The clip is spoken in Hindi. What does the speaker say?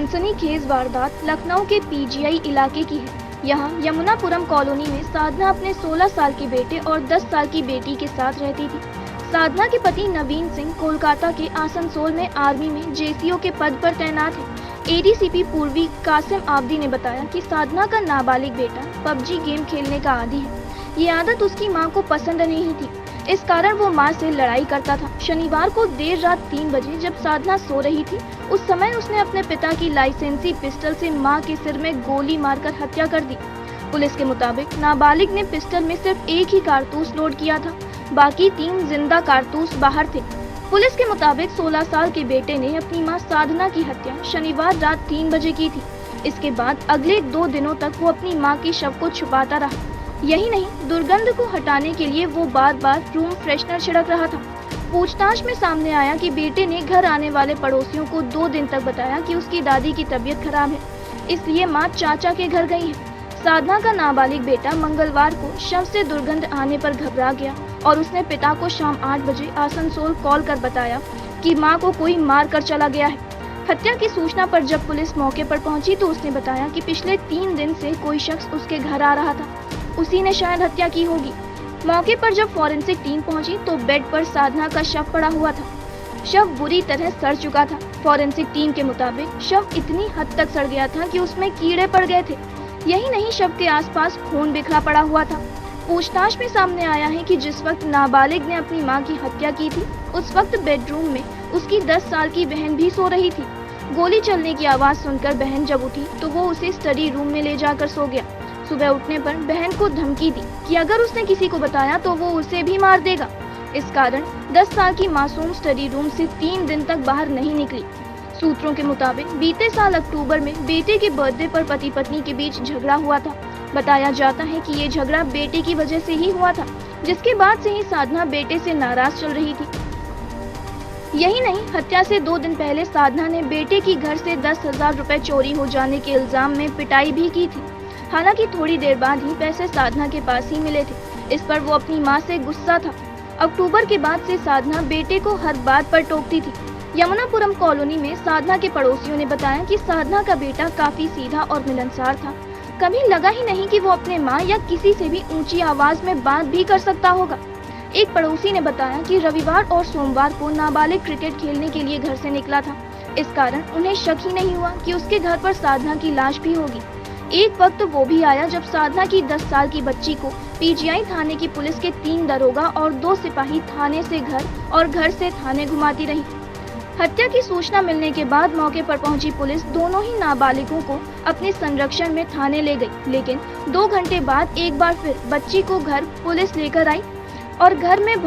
सनसनीखेज वारदात लखनऊ के पीजीआई इलाके की है। यहाँ यमुनापुरम कॉलोनी में साधना अपने 16 साल के बेटे और 10 साल की बेटी के साथ रहती थी। साधना के पति नवीन सिंह कोलकाता के आसनसोल में आर्मी में जेसीओ के पद पर तैनात है। एडीसीपी पूर्वी कासिम आब्दी ने बताया कि साधना का नाबालिग बेटा पबजी गेम खेलने का आदी है। ये आदत उसकी मां को पसंद नहीं थी, इस कारण वो मां से लड़ाई करता था। शनिवार को देर रात 3 बजे जब साधना सो रही थी, उस समय उसने अपने पिता की लाइसेंसी पिस्टल से मां के सिर में गोली मारकर हत्या कर दी। पुलिस के मुताबिक नाबालिग ने पिस्टल में सिर्फ एक ही कारतूस लोड किया था, बाकी 3 जिंदा कारतूस बाहर थे। पुलिस के मुताबिक 16 साल के बेटे ने अपनी मां साधना की हत्या शनिवार रात 3 बजे की थी। इसके बाद अगले 2 दिनों तक वो अपनी मां के शव को छुपाता रहा। यही नहीं, दुर्गंध को हटाने के लिए वो बार बार रूम फ्रेशनर छिड़क रहा था। पूछताछ में सामने आया कि बेटे ने घर आने वाले पड़ोसियों को 2 दिन तक बताया कि उसकी दादी की तबीयत खराब है, इसलिए मां चाचा के घर गई है। साधना का नाबालिग बेटा मंगलवार को शव से दुर्गंध आने पर घबरा गया और उसने पिता को शाम 8 बजे आसनसोल कॉल कर बताया कि मां को कोई मार कर चला गया है। हत्या की सूचना पर जब पुलिस मौके पर पहुंची तो उसने बताया कि पिछले 3 दिन से कोई शख्स उसके घर आ रहा था, उसी ने शायद हत्या की होगी। मौके पर जब फॉरेंसिक टीम पहुंची तो बेड पर साधना का शव पड़ा हुआ था। शव बुरी तरह सड़ चुका था। फॉरेंसिक टीम के मुताबिक शव इतनी हद तक सड़ गया था कि उसमें कीड़े पड़ गए थे। यही नहीं, शव के आसपास खून बिखरा पड़ा हुआ था। पूछताछ में सामने आया है कि जिस वक्त नाबालिग ने अपनी मां की हत्या की थी, उस वक्त बेडरूम में उसकी 10 साल की बहन भी सो रही थी। गोली चलने की आवाज सुनकर बहन जब उठी तो वो उसे स्टडी रूम में ले जाकर सो गया। सुबह उठने पर बहन को धमकी दी कि अगर उसने किसी को बताया तो वो उसे भी मार देगा। इस कारण 10 साल की मासूम स्टडी रूम से 3 दिन तक बाहर नहीं निकली। सूत्रों के मुताबिक बीते साल अक्टूबर में बेटे के बर्थडे पर पति पत्नी के बीच झगड़ा हुआ था। बताया जाता है कि ये झगड़ा बेटे की वजह से ही हुआ था, जिसके बाद से ही साधना बेटे से नाराज चल रही थी। यही नहीं, हत्या से 2 दिन पहले साधना ने बेटे की घर से 10,000 रुपए चोरी हो जाने के इल्जाम में पिटाई भी की थी। हालांकि थोड़ी देर बाद ही पैसे साधना के पास ही मिले थे। इस पर वो अपनी मां से गुस्सा था। अक्टूबर के बाद से साधना बेटे को हर बात पर टोकती थी। यमुनापुरम कॉलोनी में साधना के पड़ोसियों ने बताया कि साधना का बेटा काफी सीधा और मिलनसार था। कभी लगा ही नहीं कि वो अपने मां या किसी से भी ऊंची आवाज में बात भी कर सकता होगा। एक पड़ोसी ने बताया कि रविवार और सोमवार को नाबालिग क्रिकेट खेलने के लिए घर से निकला था। इस कारण उन्हें शक ही नहीं हुआ कि उसके घर पर साधना की लाश भी होगी। एक वक्त वो भी आया जब साधना की 10 साल की बच्ची को पीजीआई थाने की पुलिस के 3 दरोगा और 2 सिपाही थाने से घर और घर से थाने घुमाती रही। हत्या की सूचना मिलने के बाद मौके पर पहुंची पुलिस दोनों ही नाबालिगों को अपने संरक्षण में थाने ले गई, लेकिन 2 घंटे बाद एक बार फिर बच्ची को घर पुलिस लेकर आई और घर में